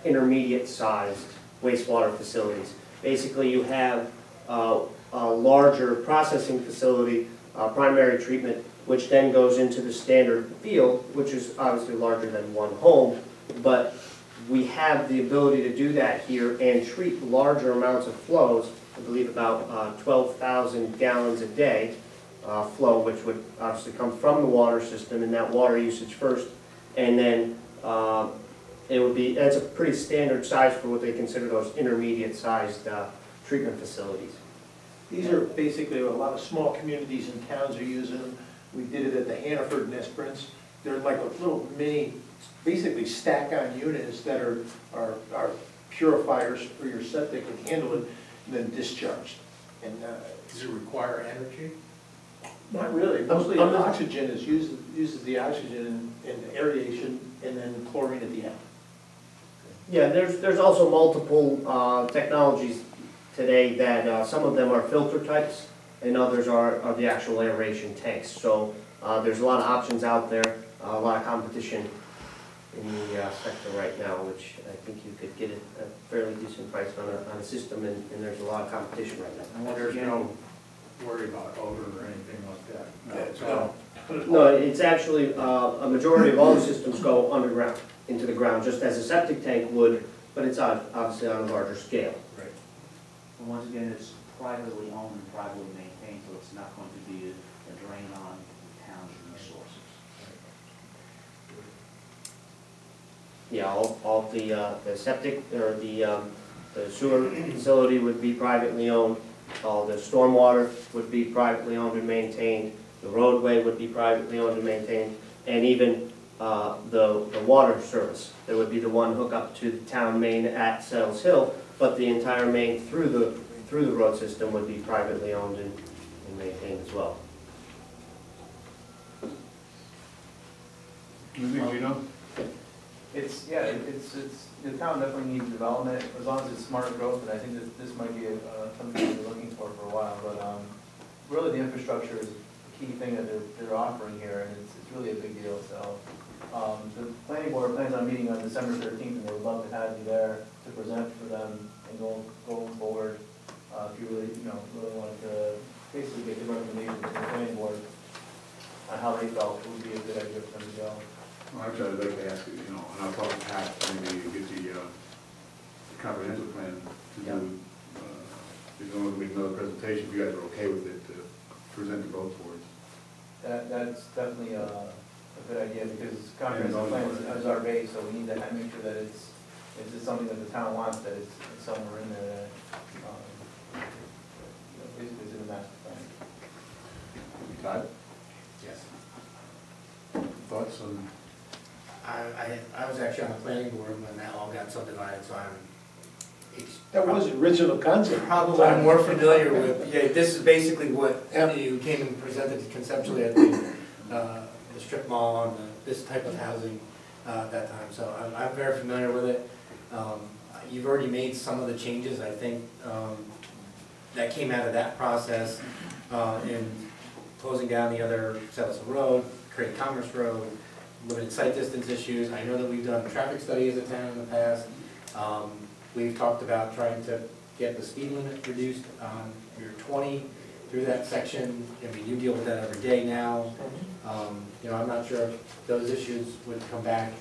intermediate-sized wastewater facilities. Basically, you have a larger processing facility, primary treatment, which then goes into the standard field, which is obviously larger than one home, but we have the ability to do that here and treat larger amounts of flows, I believe about 12,000 gallons a day flow, which would obviously come from the water system and that water usage first, and then it would be, that's a pretty standard size for what they consider those intermediate-sized treatment facilities. These are basically a lot of small communities and towns are using them. We did it at the Hannaford and Esperance. They're like a little mini, basically stack-on units that are purifiers for your septic and handle it, and then discharged. And does it require energy? Not really. Mostly oxygen is uses the oxygen in aeration, and then chlorine at the end. Yeah, there's also multiple technologies today that some of them are filter types and others are the actual aeration tanks. So there's a lot of options out there, a lot of competition in the sector right now, which I think you could get a fairly decent price on a system, and there's a lot of competition right now. And there's no worry about odor or anything like that? No. No, it's actually a majority of all the systems go underground, into the ground, just as a septic tank would, but it's obviously on a larger scale. Right. And once again, it's privately owned and privately maintained, so it's not going to be a drain on the town's resources. Yeah, all the septic or the sewer facility would be privately owned. All the stormwater would be privately owned and maintained. The roadway would be privately owned and maintained, and even the water service. There would be the one hookup to the town main at Settles Hill, but the entire main through the road system would be privately owned and maintained as well. It's the town definitely needs development as long as it's smart growth, and I think that this might be something that we're looking for a while. But really, the infrastructure is the key thing that they're offering here, and it's really a big deal. So the planning board plans on meeting on December 13th, and they would love to have you there to present for them and going forward. If you really wanted to basically get the recommendations from the planning board on how they felt it would be a good idea for them to go. Well, actually, I'd like to ask you, and I'll talk to Pat, maybe get the comprehensive plan to do, there's going to be another presentation, if you guys are okay with it, to present the vote boards. That's definitely a good idea, because comprehensive plan is our base, so we need to make sure that it's something that the town wants, that it's somewhere in there that basically is in the master plan. Todd? Yes. Thoughts on? I was actually on the planning board when that all got subdivided, so That was the original concept. probably I'm more familiar with, this is basically what you came and presented conceptually at the strip mall and this type of housing at that time, so I'm very familiar with it. You've already made some of the changes, I think, that came out of that process in closing down the other Settles Hill Road, create Commerce Road, limited site distance issues. I know that we've done traffic study as a town in the past. We've talked about trying to get the speed limit reduced on your 20 through that section. I mean, you deal with that every day now. I'm not sure if those issues would come back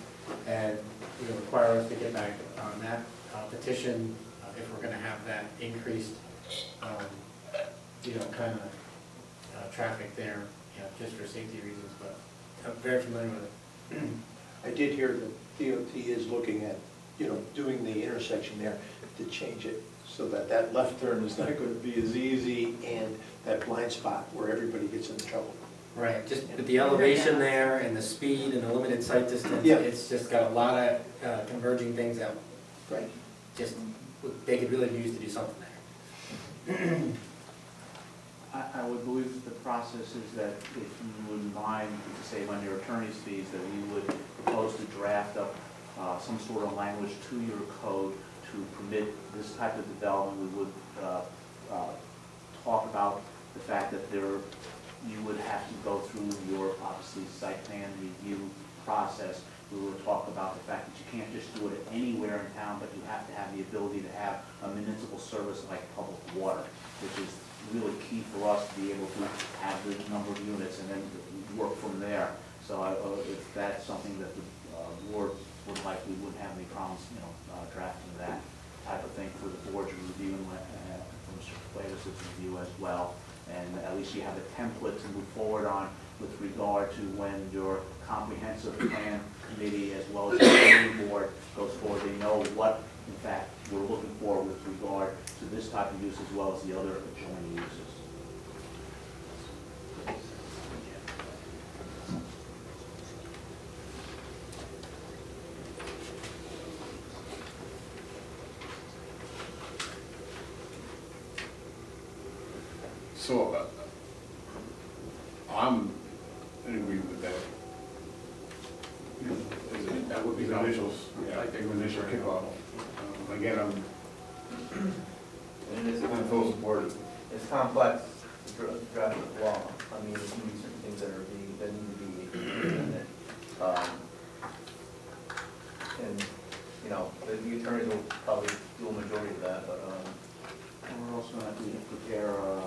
and require us to get back on that petition if we're going to have that increased, kind of traffic there, just for safety reasons. But I'm very familiar with it. I did hear that DOT is looking at, doing the intersection there to change it so that that left turn is not going to be as easy, and that blind spot where everybody gets into trouble. Right, just with the elevation there and the speed and the limited sight distance, it's just got a lot of converging things that just they could really use to do something there. I would believe that the process is that if you wouldn't mind, to save on your attorney's fees, that we would propose to draft up some sort of language to your code to permit this type of development. We would talk about the fact that you would have to go through your, obviously, site plan review process we were talking about the fact that you can't just do it anywhere in town, but you have to have the ability to have a municipal service like public water, which is really key for us to be able to have the number of units and then work from there. So if that's something that the board would like, we wouldn't have any problems, drafting that type of thing for the board to review and for Mr. Cuevas' review as well. And at least you have a template to move forward on with regard to when your comprehensive plan committee as well as the planning board goes forward. They know what, in fact, we're looking for with regard to this type of use as well as the other adjoining uses. So, I'm in agreement with that. That would be The initials, helpful. I think the initial kickoff. Again, And it is, I'm full support. it's complex to draft the law. I mean, there's gonna be certain things that need to be in it. And, the attorneys will probably do a majority of that, but, And we're also going to have to prepare a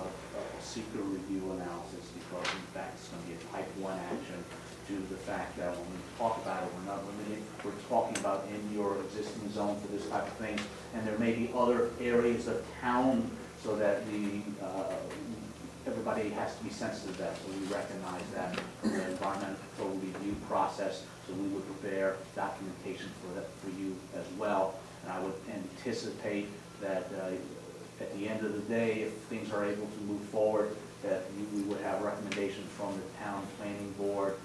secret review analysis because in fact it's going to be a type 1 action due to the fact that when we talk about it, we're not limited, we're talking about in your existing zone for this type of thing. And there may be other areas of town so that everybody has to be sensitive to that. So we recognize that from the environmental review process. So we would prepare documentation for that for you as well. And I would anticipate that at the end of the day, if things are able to move forward, that we would have recommendations from the town planning board,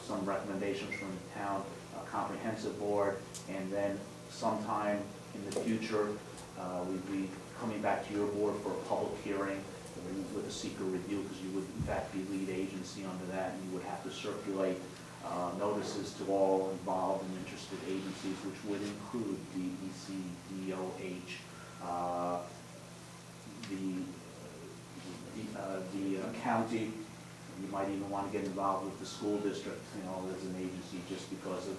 some recommendations from the town comprehensive board, and then sometime in the future, we'd be coming back to your board for a public hearing with a secret review, because you would in fact be lead agency under that, and you would have to circulate notices to all involved and interested agencies, which would include DEC, DOH, the county. You might even want to get involved with the school district, as an agency, just because of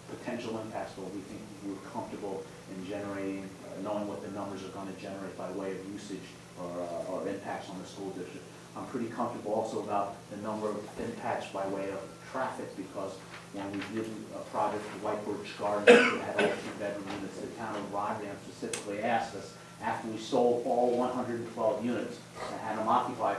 potential impacts. But we think we're comfortable in generating, knowing what the numbers are going to generate by way of usage or impacts on the school district. I'm pretty comfortable also about the number of impacts by way of traffic, because when we did a project for White Birch Gardens that had all 2-bedroom units, the town of Rotterdam specifically asked us, after we sold all 112 units and had them occupied,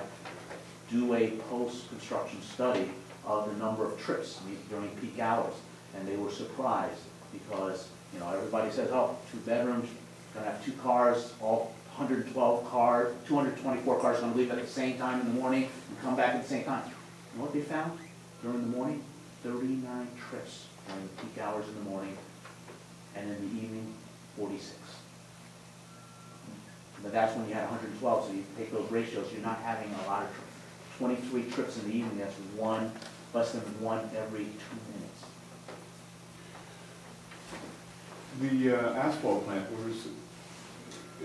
do a post-construction study of the number of trips during peak hours. And they were surprised because, everybody says, oh, 2 bedrooms, gonna have 2 cars, all 112 cars, 224 cars gonna leave at the same time in the morning and come back at the same time. You know what they found during the morning? 39 trips during the peak hours in the morning, and in the evening, 46. But that's when you had 112, so you take those ratios, you're not having a lot of trips. 23 trips in the evening, that's less than one every 2 minutes. The asphalt plant,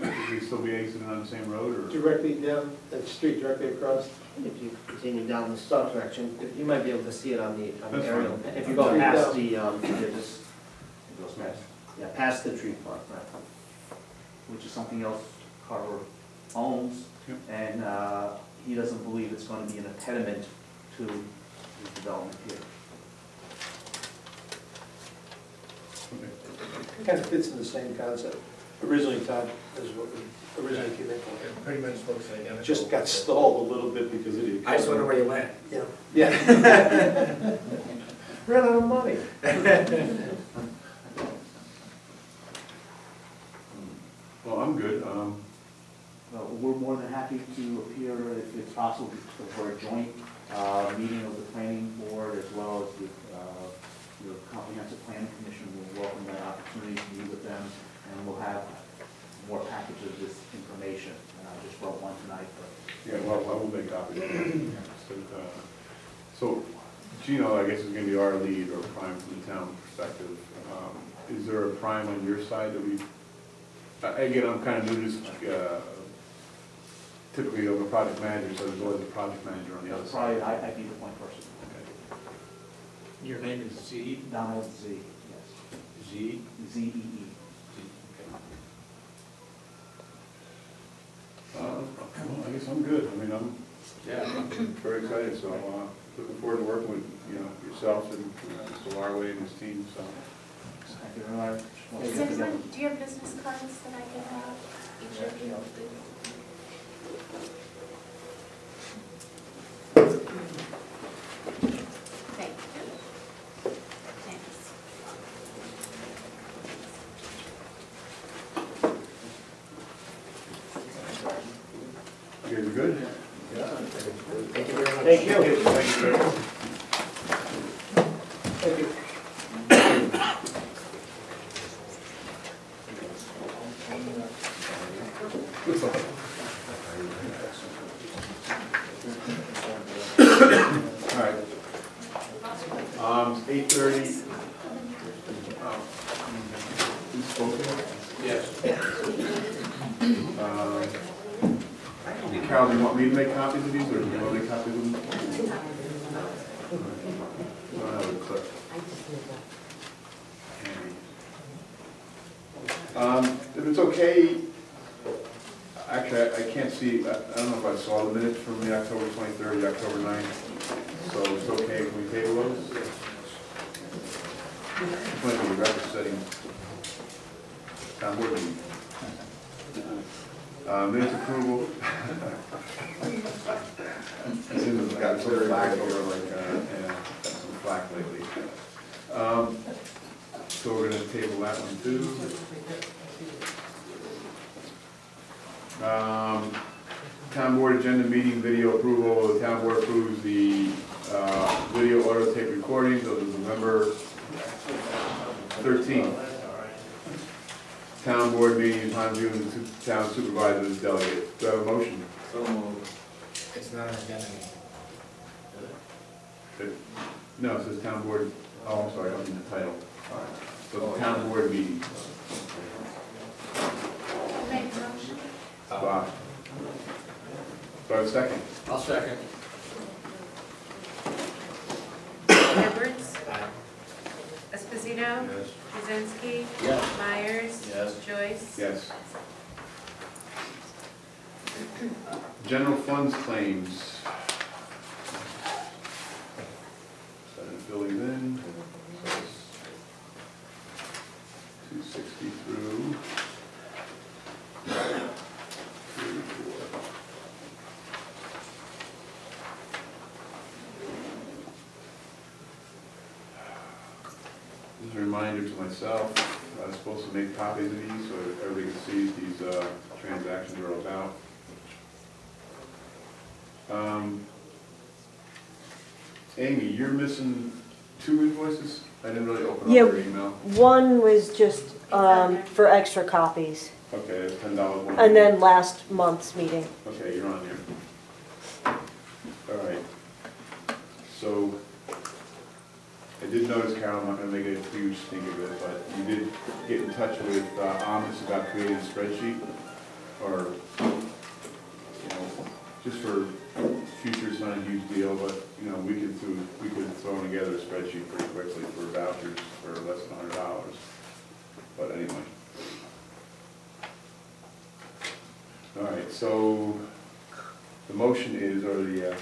should we still be exiting on the same road, or? Directly down that street, directly across. If you continue down the south direction, you might be able to see it on the That's aerial. fine. If you go past the, It goes past, past the tree park, right? which is something else Carver owns, Yep. and he doesn't believe it's going to be an impediment to his development here. It kind of fits in the same concept. Originally, Todd, is what we originally came in for. It pretty much looks identical. Just got stalled a little bit because of the. I just wonder where you went. Yeah. Yeah. Ran out of money. Well, I'm good. We're more than happy to appear, if it's possible, for a joint meeting of the planning board as well as with the comprehensive planning commission. We'll welcome that opportunity to meet with them, and we'll have more packages of this information. And I just wrote one tonight, but Yeah, well, I will make copies. So, Gino, I guess, is going to be our lead or prime from the town perspective. Is there a prime on your side that we, again, I'm kind of new to this, typically I'm a project manager, so there's always a project manager on the other side. probably I'd be the point person. Okay. Your name is Z? Donald Z, yes. Z? Z-E-E. Well, I guess I'm good. I mean, I'm very excited, so looking forward to working with, yourself and Mr. Larway and his team, so. Thank you very much. We'll Is get there together. one, do you have business cards that I can have each of you? Thank you. Thanks. You guys are good? Thank you very much. Thank you. Thank you, sir. Thank you. All right. 8:30. Who's spoken? Yes. Carol, do you want me to make copies of these, or do you want to make copies of them? I don't have a clip. If it's okay, actually, I can't see, I don't know if I saw the minutes from the October 23rd, the October 9th, so it's okay if we table those? It's going to be a record-setting town board meeting. Minutes approval. It's in the, got some flack over, like, got some flack lately. So we're gonna table that one too. Town board agenda meeting video approval. The town board approves the video auto tape recordings of the November 13th. Town board meeting on June, the town supervisors delegate. Do I have a motion? So moved. It's not an agenda. No, it says town board, oh, I'm sorry, I don't mean the title. So the town board meeting. Make a motion? Bob. Do I have a second? I'll second. Edwards? Aye. Esposito? Yes. Jazinski? Yes. Myers? Yes. Joyce? Yes. General funds claims. Setting fillings in. So it's 260 through 34. Just a reminder to myself, I was supposed to make copies of these so everybody can see these transactions are about. Amy, you're missing 2 invoices? I didn't really open up Yeah. your email. One was just for extra copies, Okay, it's $10 one. and then last month's meeting. Okay, you're on there. All right. So, I did notice, Carol, I'm not gonna make a huge thing of it, but you did get in touch with Amos about creating a spreadsheet, or, just for future, it's not a huge deal, but, we could throw together a spreadsheet pretty quickly for vouchers for less than $100. But anyway. All right, so the motion is, or the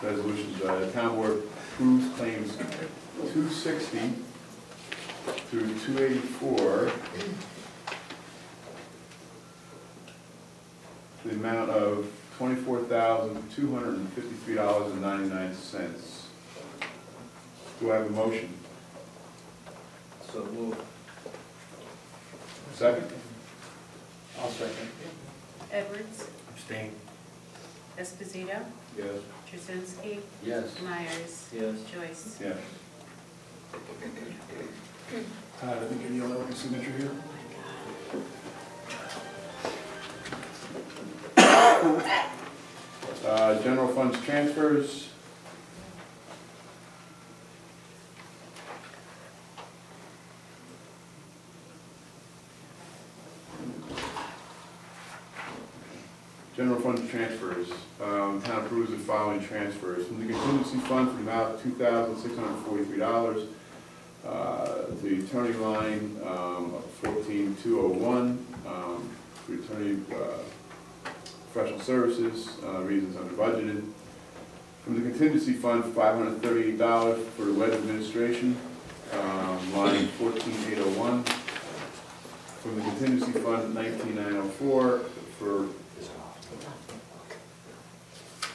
resolutions, the town board approves claims 260 through 284, the amount of $24,253.99. Do I have a motion? So moved. Second? I'll second. Edwards? Abstain. Esposito? Yes. Jazinski? Yes. Myers? Yes. Joyce? Yeah. I think you'll have a signature here. General funds transfers. General fund transfers. Town approves the following transfers. From the contingency fund for the amount of $2,643. The attorney line, 14,201, for attorney professional services, reasons under budgeted. From the contingency fund, $538 for the web administration, line 14,801. From the contingency fund, 19,904 for,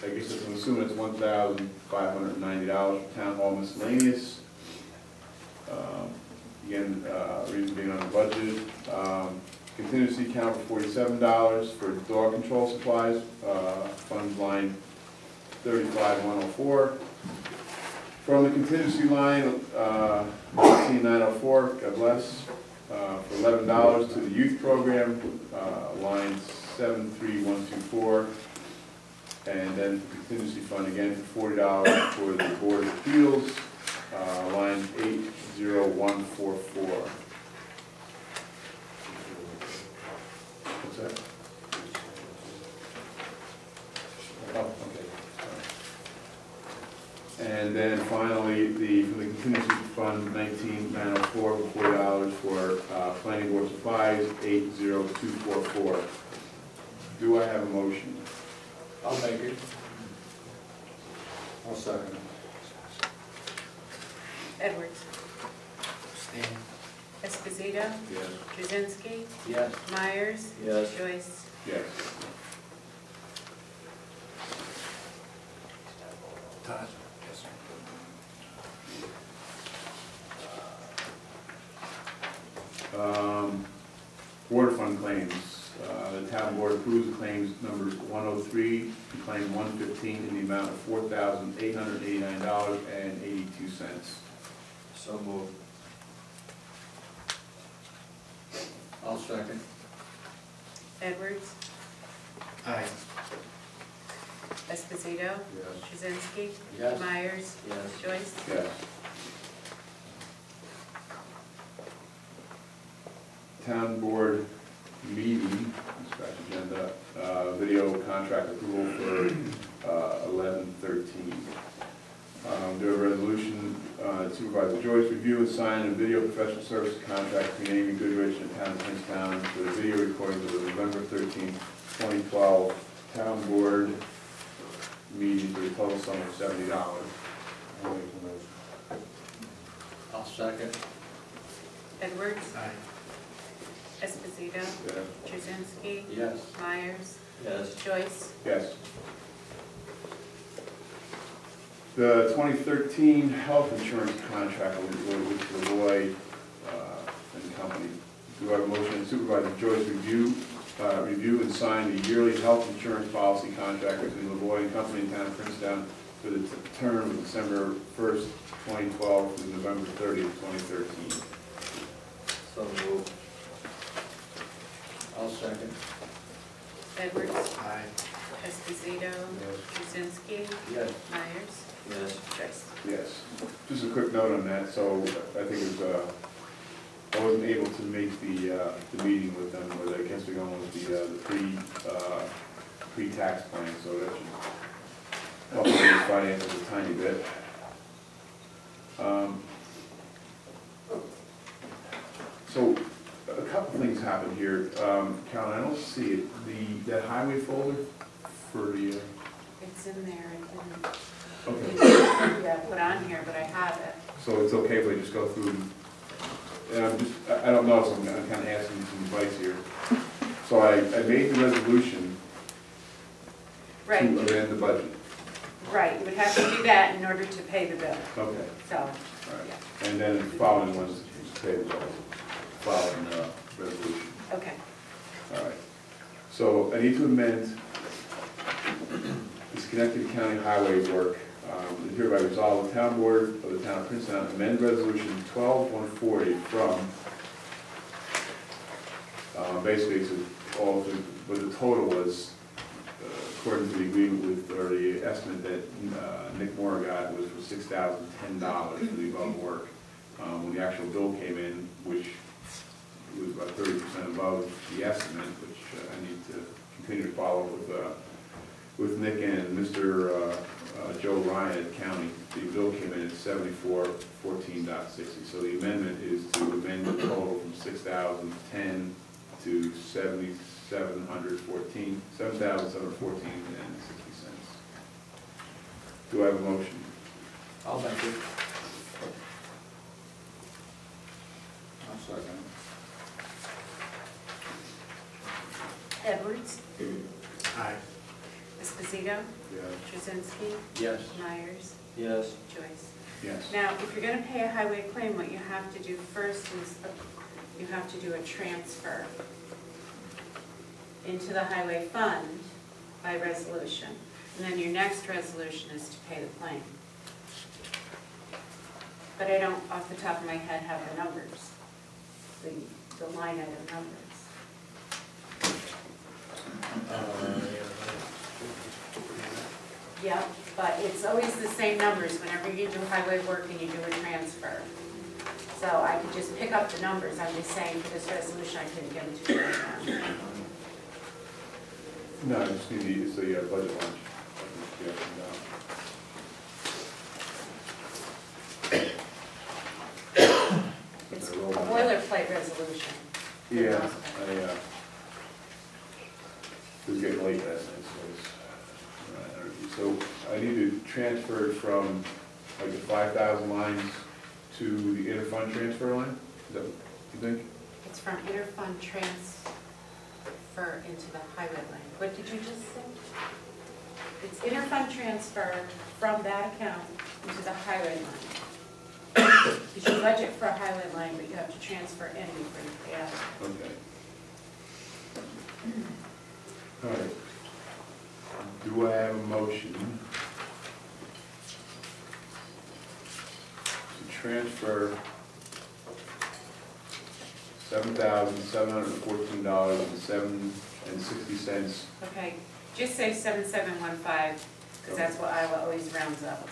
I guess I'm assuming it's $1,590 for town hall miscellaneous. Again, reason being on the budget. Contingency account for $47 for dog control supplies, fund line 35,104. From the contingency line, 15,904, God bless, for $11 to the youth program, line 73124. And then contingency fund again for $40 for the Board of Appeals, line 80144. What's that? Oh, okay. And then finally, from the contingency fund, 19,904 for $40 for planning board supplies, 80244. Do I have a motion? I'll make it. I'll second it. Edwards. Abstain. Esposito. Yes. Jazinski. Yes. Myers. Yes. Joyce. Yes. Todd? Yes, sir. Water fund claims. The town board approves the claims numbers 103 to claim 115 in the amount of $4,889.82. So moved. I'll second. Edwards. Aye. Esposito. Yes. Jazinski. Yes. Myers. Yes. Joyce. Yes. Town board meeting, scratch agenda, video contract approval for 11/13. Do a resolution, Supervisor Joyce review and sign a video professional services contract between Amy Goodrich and Town of Princetown for the video recordings of the November 13th, 2012 town board meeting for a total sum of $70. I'll make the motion. I'll second. Edwards. Aye. Esposito. Yes. Jazinski. Yes. Myers. Yes. Joyce. Yes. The 2013 health insurance contract with Lavoy and Company. Do I have a motion that Supervisor Joyce review and sign the yearly health insurance policy contract between Lavoy and Company and Town of Princetown for the term of December 1st, 2012 through November 30th, 2013? So moved. I'll second. Edwards. Aye. Esposito. Jazinski. Yes. Myers. Yes. Joyce. Yes. Just a quick note on that. So I think it was, I wasn't able to make the meeting with them, but I guess they're going with the pre-tax plan, so that should help with the finances a tiny bit. So a couple things happened here. Carolyn, I don't see it. That highway folder for the, It's in there. okay. Yeah, put on here, but I have it. So it's okay if we just go through, and I don't know, so I'm kind of asking some advice here. So I made the resolution to Right, amend the budget. right. You would have to do that in order to pay the bill. Okay, So, all yeah. right. And then the following ones, pay the bill, following resolution. Okay. All right. So I need to amend this Schenectady County highway work. Hereby resolve the town board of the town of Princetown amend resolution 12-140 from, basically it's all, what the total was, according to the agreement with, or the estimate that Nick Moore got was for $6,010 for the above work. When the actual bill came in, which was about 30% above the estimate, which I need to continue to follow with Nick and Mr. Joe Ryan at county. The bill came in at 7414.60. So the amendment is to amend the total from 6,010 to 7,714, 7,714.60 cents. Do I have a motion? I'll make it. I'll second. Edwards, Aye. Esposito, Yes. Jazinski, Yes. Myers, Yes. Joyce. Yes. Now, if you're gonna pay a highway claim, what you have to do first is, you have to do a transfer into the highway fund by resolution. And then your next resolution is to pay the claim. But I don't, off the top of my head, have the numbers, the line item numbers. Yep, but it's always the same numbers whenever you do highway work and you do a transfer. So I could just pick up the numbers, I'm just saying for this resolution, I couldn't give them to you right now. No, I just need the, it's the budget lunch. Yeah, It's a boilerplate resolution. Yeah, it was getting late last night, so I need to transfer it from like the 5,000 lines to the interfund transfer line? Is that what you think? It's from interfund transfer into the highway line. What did you just say? It's interfund transfer from that account into the highway line. Because you budget for a highway line, but you have to transfer in before you pay out. Okay. All right. Do I have a motion to transfer $7,714.60? Okay, just say 7715, because that's what Iowa always rounds up.